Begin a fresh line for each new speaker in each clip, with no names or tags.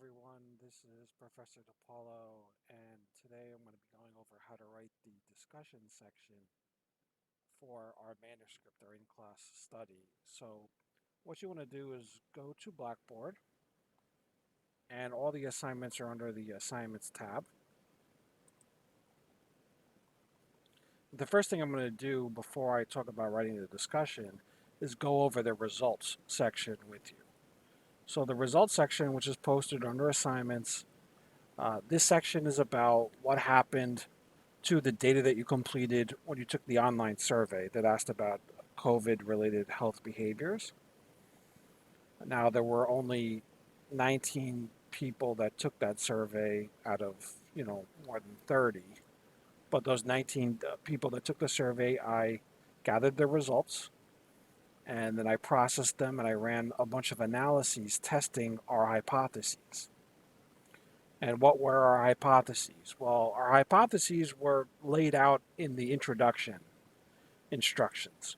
everyone. This is Professor DePaulo, and today I'm going to be going over how to write the discussion section for our manuscript, our in-class study. So what you want to do is go to Blackboard, and all the assignments are under the Assignments tab. The first thing I'm going to do before I talk about writing the discussion is go over the results section with you. So the results section, which is posted under Assignments, this section is about what happened to the data that you completed when you took the online survey that asked about COVID related health behaviors. Now, there were only 19 people that took that survey out of, more than 30. But those 19 people that took the survey, I gathered the results and then I processed them and I ran a bunch of analyses testing our hypotheses. And what were our hypotheses? Well, our hypotheses were laid out in the introduction instructions.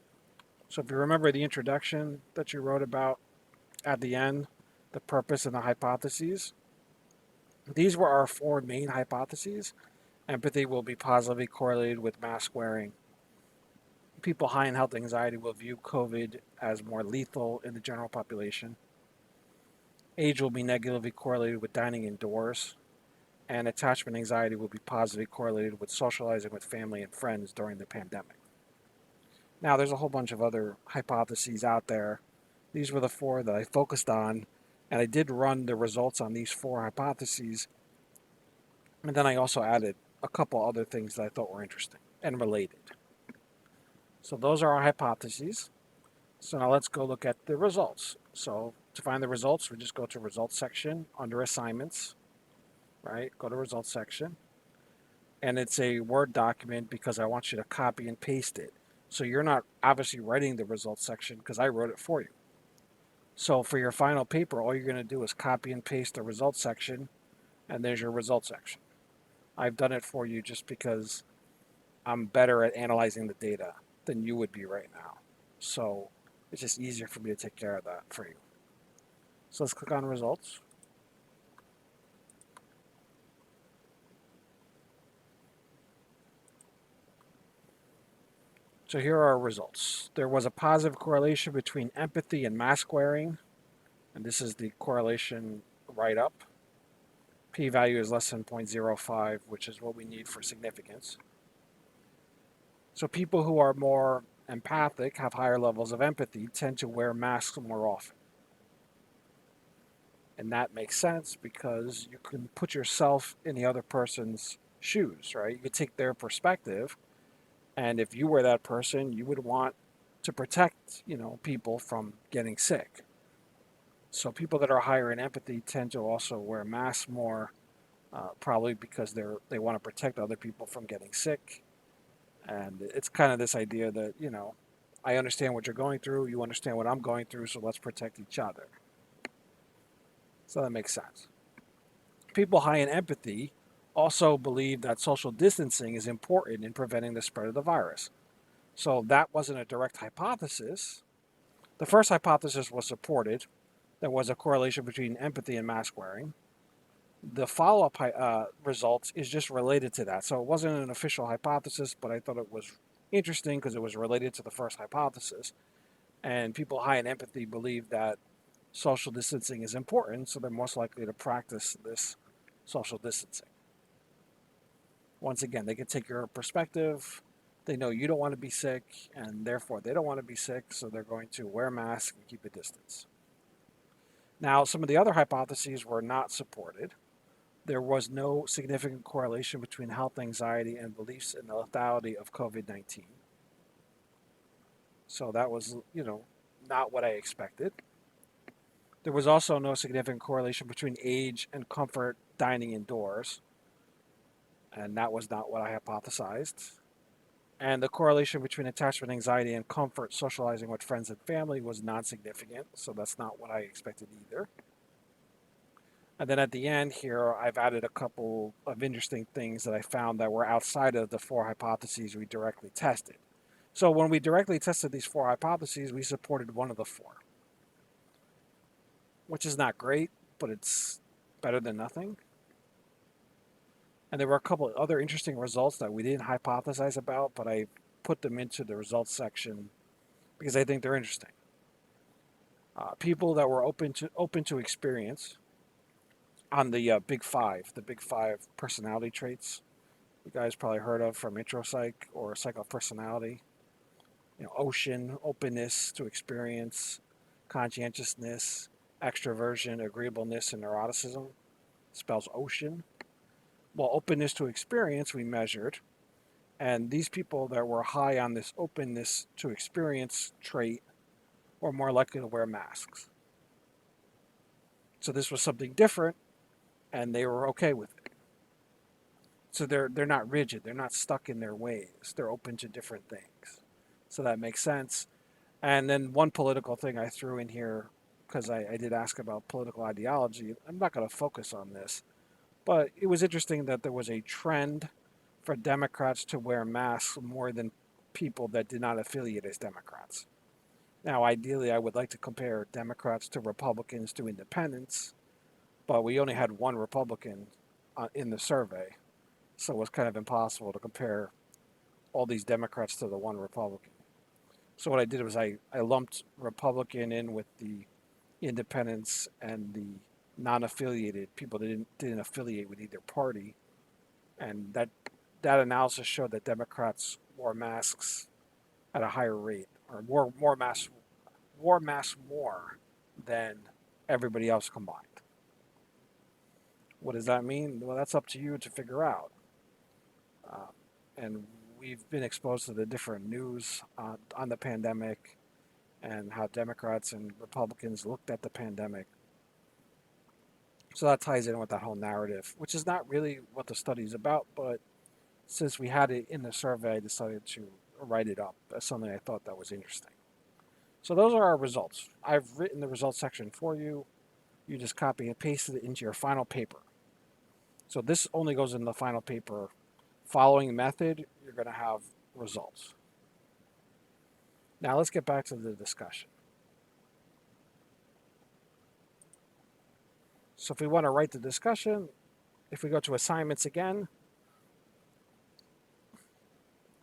So if you remember the introduction that you wrote about at the end, the purpose and the hypotheses, these were our four main hypotheses. Empathy will be positively correlated with mask wearing. People high in health anxiety will view COVID as more lethal in the general population. Age will be negatively correlated with dining indoors. And attachment anxiety will be positively correlated with socializing with family and friends during the pandemic. Now, there's a whole bunch of other hypotheses out there. These were the four that I focused on, and I did run the results on these four hypotheses. And then I also added a couple other things that I thought were interesting and related. So those are our hypotheses. So now let's go look at the results. So to find the results, we just go to results section under assignments, right? Go to results section. And it's a Word document because I want you to copy and paste it. So you're not obviously writing the results section because I wrote it for you. So for your final paper, all you're going to do is copy and paste the results section, and there's your results section. I've done it for you just because I'm better at analyzing the data than you would be right now. So it's just easier for me to take care of that for you. So let's click on results. So here are our results. There was a positive correlation between empathy and mask wearing, and this is the correlation right up. P-value is less than 0.05, which is what we need for significance. So people who are more empathic, have higher levels of empathy, tend to wear masks more often. And that makes sense because you can put yourself in the other person's shoes, right? You could take their perspective, and if you were that person, you would want to protect, people from getting sick. So people that are higher in empathy tend to also wear masks more, probably because they want to protect other people from getting sick. And it's kind of this idea that, I understand what you're going through, you understand what I'm going through, so let's protect each other. So that makes sense. People high in empathy also believe that social distancing is important in preventing the spread of the virus. So that wasn't a direct hypothesis. The first hypothesis was supported. There was a correlation between empathy and mask wearing. The follow-up results is just related to that. So it wasn't an official hypothesis, but I thought it was interesting because it was related to the first hypothesis. And people high in empathy believe that social distancing is important, so they're most likely to practice this social distancing. Once again, they can take your perspective. They know you don't want to be sick, and therefore they don't want to be sick, so they're going to wear masks and keep a distance. Now, some of the other hypotheses were not supported. There was no significant correlation between health anxiety and beliefs in the lethality of COVID 19. So that was, not what I expected. There was also no significant correlation between age and comfort dining indoors, and that was not what I hypothesized. And the correlation between attachment anxiety and comfort socializing with friends and family was non significant, so that's not what I expected either. And then at the end here, I've added a couple of interesting things that I found that were outside of the four hypotheses we directly tested. So when we directly tested these four hypotheses, we supported one of the four, which is not great, but it's better than nothing. And there were a couple of other interesting results that we didn't hypothesize about, but I put them into the results section because I think they're interesting. People that were open to experience on the big five personality traits you guys probably heard of from intro psych or psychopersonality. Ocean, openness to experience, conscientiousness, extroversion, agreeableness, and neuroticism. Spells ocean. Well, openness to experience we measured, and these people that were high on this openness to experience trait were more likely to wear masks. So this was something different, and they were okay with it. So they're not rigid. They're not stuck in their ways. They're open to different things. So that makes sense. And then one political thing I threw in here, because I did ask about political ideology. I'm not going to focus on this, but it was interesting that there was a trend for Democrats to wear masks more than people that did not affiliate as Democrats. Now, ideally, I would like to compare Democrats to Republicans to independents, but we only had one Republican in the survey, so it was kind of impossible to compare all these Democrats to the one Republican. So what I did was I lumped Republican in with the independents and the non-affiliated people that didn't affiliate with either party, and that analysis showed that Democrats wore masks at a higher rate, or wore masks more than everybody else combined. What does that mean? Well, that's up to you to figure out. Uh, and we've been exposed to the different news on the pandemic and how Democrats and Republicans looked at the pandemic. So that ties in with that whole narrative, which is not really what the study is about, but since we had it in the survey, I decided to write it up as something I thought that was interesting. So those are our results. I've written the results section for you. You just copy and paste it into your final paper. So this only goes in the final paper. Following the method, you're going to have results. Now let's get back to the discussion. So if we want to write the discussion, if we go to assignments again,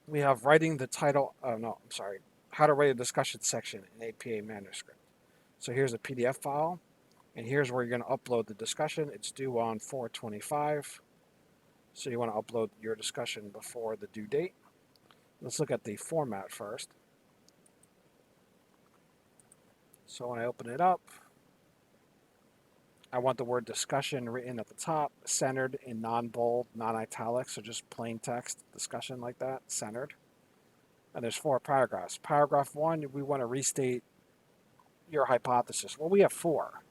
we have writing the title. Oh no, I'm sorry. How to write a discussion section in APA manuscript. So here's a PDF file, and here's where you're going to upload the discussion. It's due on 4/25. So you want to upload your discussion before the due date. Let's look at the format first. So when I open it up, I want the word discussion written at the top, centered in non-bold, non-italic, so just plain text, discussion like that, centered. And there's 4 paragraphs. Paragraph 1, we want to restate your hypothesis. Well, we have 4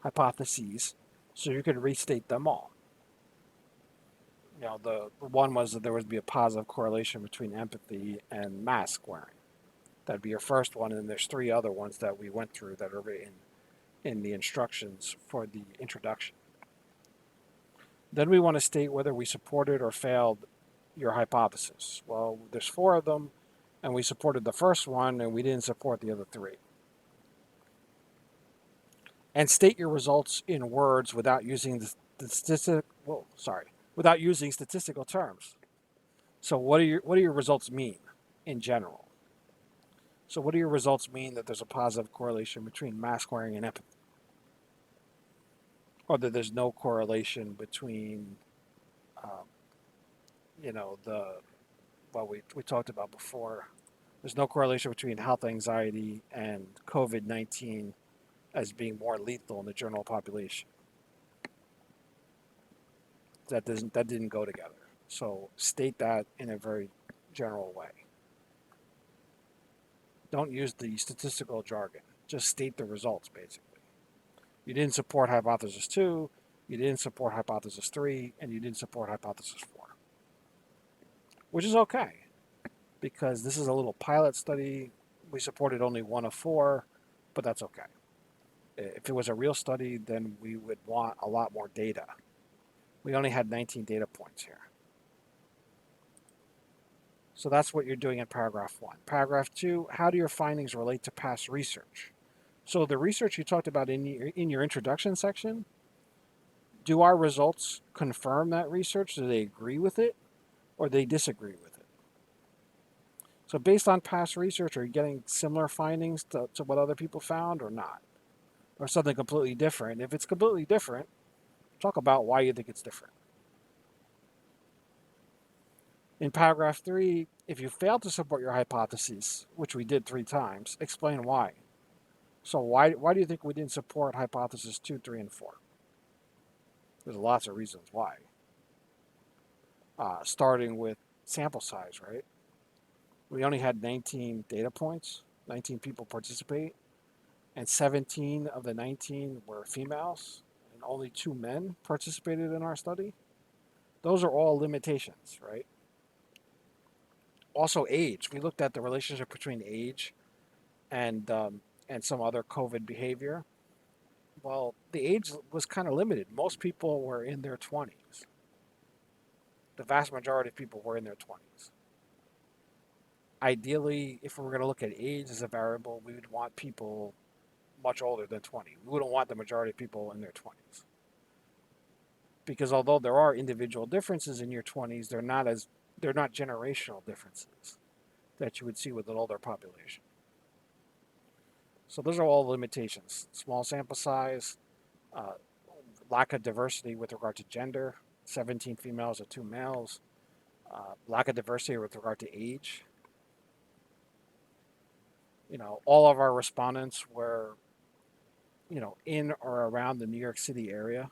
hypotheses, so you could restate them all. The one was that there would be a positive correlation between empathy and mask wearing. That'd be your first one, and there's 3 other ones that we went through that are written in the instructions for the introduction. Then we want to state whether we supported or failed your hypothesis. Well, there's 4 of them, and we supported the first one, and we didn't support the other 3. And state your results in words without using without using statistical terms. So what do your results mean in general? So what do your results mean that there's a positive correlation between mask wearing and empathy? Or that there's no correlation between, um, the what we talked about before. There's no correlation between health anxiety and COVID-19 as being more lethal in the general population. That didn't go together. So state that in a very general way. Don't use the statistical jargon. Just state the results, basically. You didn't support hypothesis 2, you didn't support hypothesis 3, and you didn't support hypothesis 4. Which is okay, because this is a little pilot study. We supported only 1 of 4, but that's okay. If it was a real study, then we would want a lot more data. We only had 19 data points here. So that's what you're doing in paragraph 1. Paragraph 2, how do your findings relate to past research? So the research you talked about in your introduction section, Do our results confirm that research? Do they agree with it or they disagree with it? So based on past research, are you getting similar findings to what other people found or not? Or something completely different? If it's completely different, talk about why you think it's different. In paragraph 3, if you fail to support your hypotheses, which we did 3 times, explain why. So why do you think we didn't support hypothesis 2, 3, and 4? There's lots of reasons why. Starting with sample size, right? We only had 19 data points, 19 people participate, and 17 of the 19 were females, and only 2 men participated in our study. Those are all limitations, right? Also, age. We looked at the relationship between age and some other COVID behavior. Well, the age was kind of limited. Most people were in their 20s. The vast majority of people were in their 20s. Ideally, if we were going to look at age as a variable, we would want people much older than 20. We wouldn't want the majority of people in their 20s. Because although there are individual differences in your 20s, they're not generational differences that you would see with an older population. So those are all limitations. Small sample size, uh, lack of diversity with regard to gender, 17 females and 2 males, lack of diversity with regard to age. All of our respondents were, in or around the New York City area.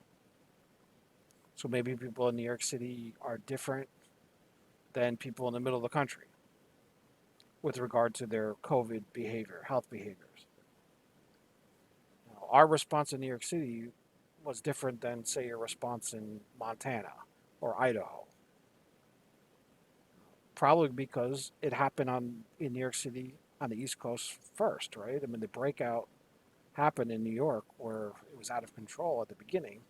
So maybe people in New York City are different than people in the middle of the country with regard to their COVID behavior, health behaviors. Our response in New York City was different than, say, your response in Montana or Idaho. Probably because it happened in New York City on the East Coast first, right? I mean, the breakout happened in New York where it was out of control at the beginning.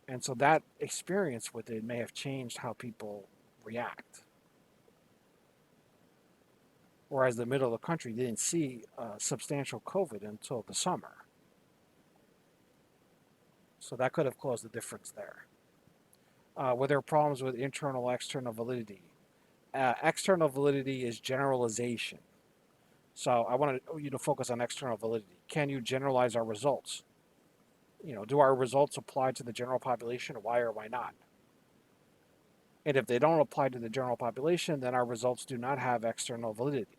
And so that experience with it may have changed how people react. Whereas the middle of the country didn't see substantial COVID until the summer. So that could have caused the difference there. Were there problems with internal, external validity? External validity is generalization. So I wanted you to focus on external validity. Can you generalize our results? Do our results apply to the general population? Why or why not? And if they don't apply to the general population, then our results do not have external validity.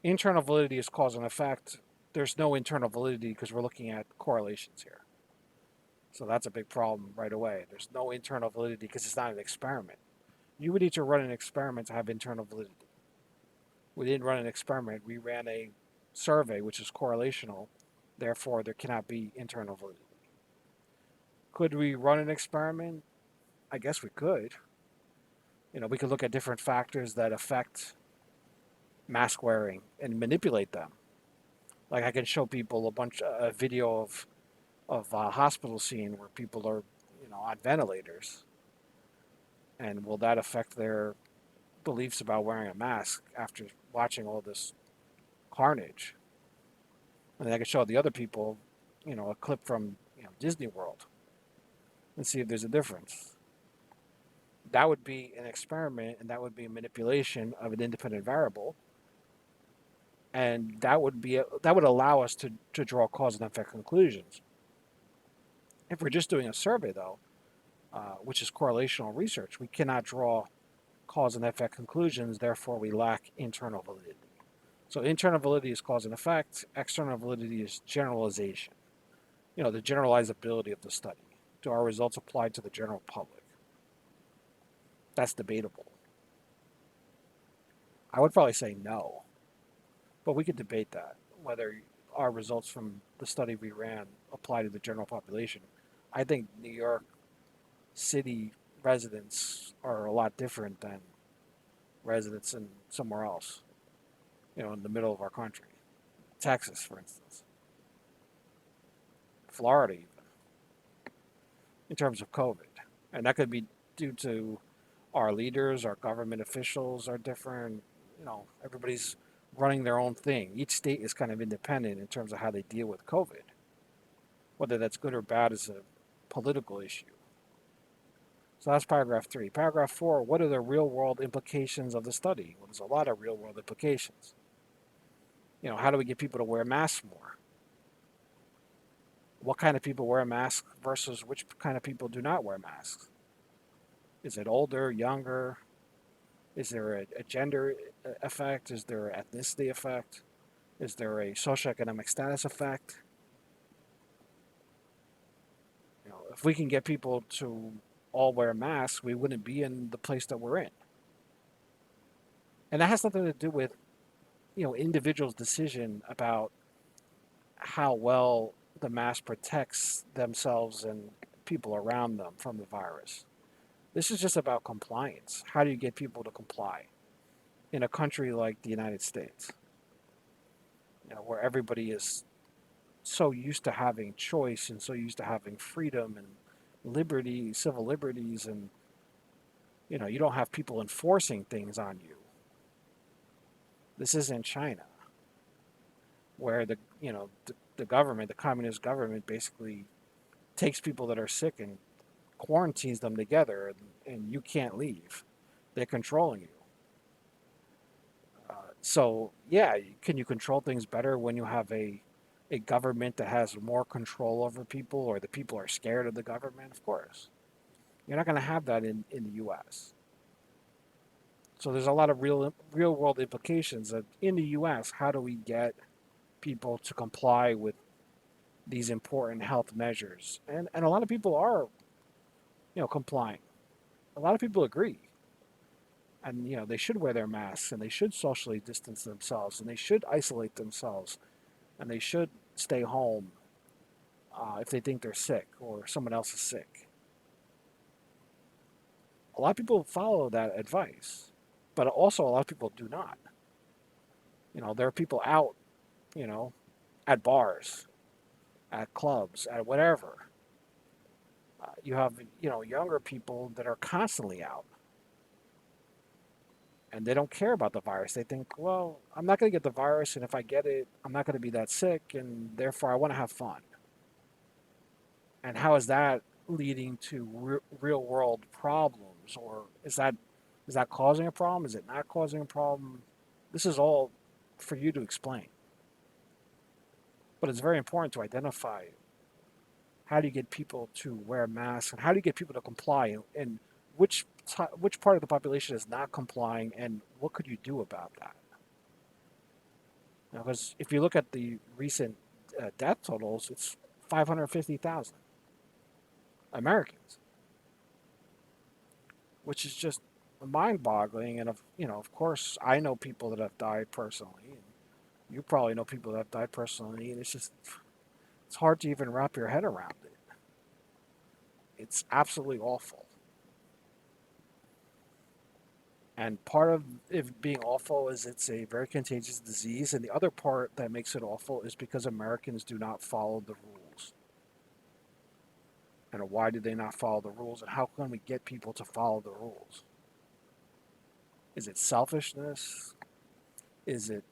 Internal validity is cause and effect. There's no internal validity because we're looking at correlations here. So that's a big problem right away. There's no internal validity because it's not an experiment. You would need to run an experiment to have internal validity. We didn't run an experiment. We ran a survey, which is correlational. Therefore, there cannot be internal validity. Could we run an experiment? I guess we could. We could look at different factors that affect mask wearing and manipulate them. Like I can show people a video of a hospital scene where people are, on ventilators, and will that affect their beliefs about wearing a mask after watching all this carnage? And I can show the other people, a clip from Disney World, and see if there's a difference. That would be an experiment, and that would be a manipulation of an independent variable, and that would allow us to draw cause and effect conclusions. If we're just doing a survey, though, which is correlational research, we cannot draw cause and effect conclusions. Therefore, we lack internal validity. So internal validity is cause and effect. External validity is generalization. The generalizability of the study. Do our results apply to the general public? That's debatable. I would probably say no, but we could debate that, whether our results from the study we ran apply to the general population. I think New York City residents are a lot different than residents in somewhere else, in the middle of our country. Texas, for instance. Florida, even, in terms of COVID. And that could be due to our leaders, our government officials are different. Everybody's running their own thing. Each state is kind of independent in terms of how they deal with COVID. Whether that's good or bad is a political issue. So that's paragraph 3. Paragraph 4, what are the real world implications of the study? Well, there's a lot of real world implications. How do we get people to wear masks more? What kind of people wear masks versus which kind of people do not wear masks? Is it older, younger? Is there a gender effect? Is there an ethnicity effect? Is there a socioeconomic status effect? If we can get people to all wear masks, we wouldn't be in the place that we're in. And that has nothing to do with, individuals' decision about how well the mask protects themselves and people around them from the virus. This is just about compliance. How do you get people to comply in a country like the United States, where everybody is so used to having choice and so used to having freedom and liberty, civil liberties, and you don't have people enforcing things on you. This isn't China, where the government, the communist government, basically takes people that are sick and quarantines them together, and you can't leave. They're controlling you. So yeah, can you control things better when you have a government that has more control over people, or the people are scared of the government? Of course, you're not going to have that in the U.S. So there's a lot of real world implications that in the U.S. How do we get people to comply with these important health measures? And a lot of people are complying. A lot of people agree, and they should wear their masks, and they should socially distance themselves, and they should isolate themselves, and they should stay home if they think they're sick or someone else is sick. A lot of people follow that advice, but also a lot of people do not. There are people out, you know, at bars, at clubs, at whatever. You have, younger people that are constantly out, and they don't care about the virus. They think, well, I'm not going to get the virus, and if I get it, I'm not going to be that sick, and therefore I want to have fun. And how is that leading to real world problems? Or is that causing a problem? Is it not causing a problem? This is all for you to explain. But it's very important to identify how do you get people to wear masks, and how do you get people to comply, and which part of the population is not complying, and what could you do about that? Because if you look at the recent death totals, it's 550,000 Americans, which is just mind-boggling. And of course, I know people that have died personally, and you probably know people that have died personally, and it's hard to even wrap your head around it. It's absolutely awful. And part of it being awful is it's a very contagious disease, and the other part that makes it awful is because Americans do not follow the rules. And why do they not follow the rules, and how can we get people to follow the rules? Is it selfishness? Is it,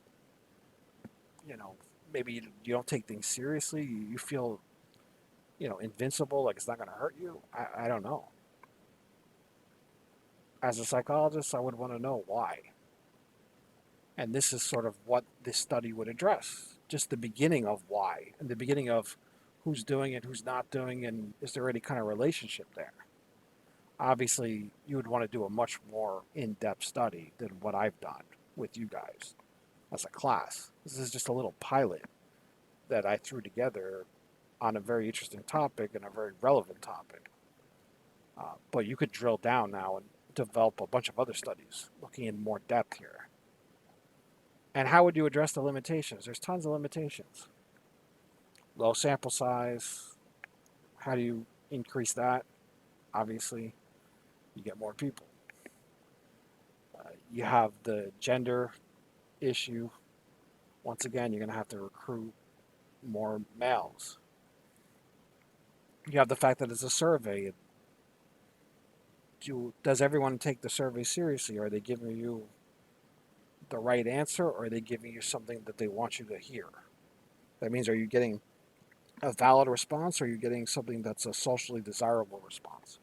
you know, maybe you don't take things seriously? You feel, invincible, like it's not going to hurt you? I don't know. As a psychologist, I would want to know why. And this is sort of what this study would address, just the beginning of why, and the beginning of who's doing it, who's not doing, and is there any kind of relationship there? Obviously, you would want to do a much more in-depth study than what I've done with you guys as a class. This is just a little pilot that I threw together on a very interesting topic and a very relevant topic. But you could drill down now and develop a bunch of other studies looking in more depth here. And how would you address the limitations? There's tons of limitations. Low sample size. How do you increase that? Obviously, you get more people. You have the gender issue. Once again, you're going to have to recruit more males. You have the fact that it's a survey. Does everyone take the survey seriously? Are they giving you the right answer, or are they giving you something that they want you to hear? That means, are you getting a valid response, or are you getting something that's a socially desirable response?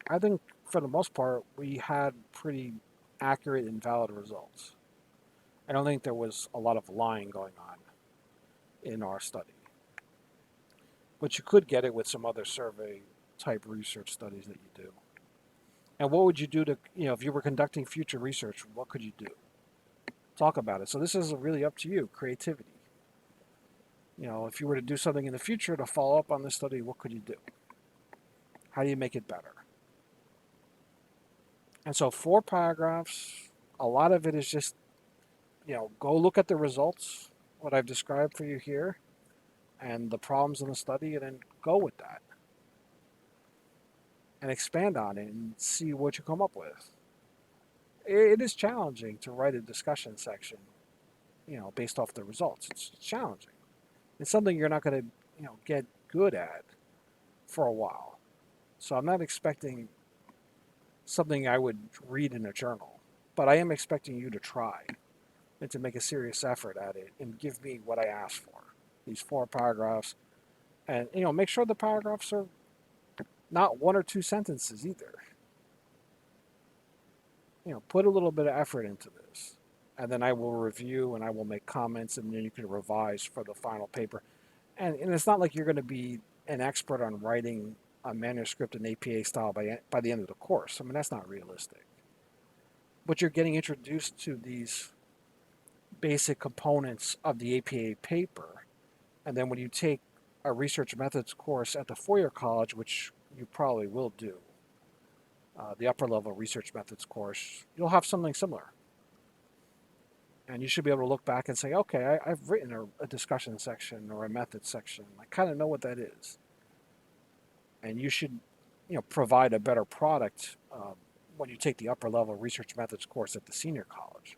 I think for the most part, we had pretty accurate and valid results. I don't think there was a lot of lying going on in our study, but you could get it with some other survey type research studies that you do. And what would you do to, if you were conducting future research, what could you do? Talk about it. So this is really up to you, creativity. If you were to do something in the future to follow up on this study, what could you do? How do you make it better? And so 4 paragraphs, a lot of it is just, go look at the results, what I've described for you here, and the problems in the study, and then go with that and expand on it and see what you come up with. It is challenging to write a discussion section, based off the results. It's challenging. It's something you're not going to, get good at for a while. So I'm not expecting something I would read in a journal, but I am expecting you to try and to make a serious effort at it and give me what I asked for. These 4 paragraphs, and make sure the paragraphs are not 1 or 2 sentences either. Put a little bit of effort into this, and then I will review and I will make comments, and then you can revise for the final paper. And it's not like you're going to be an expert on writing a manuscript in APA style by the end of the course. I mean, that's not realistic. But you're getting introduced to these basic components of the APA paper, and then when you take a research methods course at the 4-year college, which you probably will do, the upper level research methods course, you'll have something similar. And you should be able to look back and say, okay, I've written a discussion section or a methods section. I kind of know what that is. And you should, provide a better product when you take the upper level research methods course at the senior college.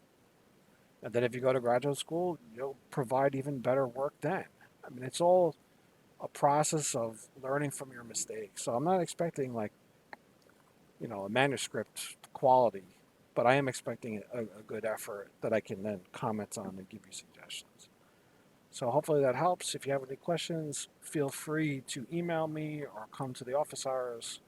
And then if you go to graduate school, you'll provide even better work then. I mean, it's all a process of learning from your mistakes. So I'm not expecting a manuscript quality, but I am expecting a good effort that I can then comment on and give you suggestions. So hopefully that helps. If you have any questions, feel free to email me or come to the office hours.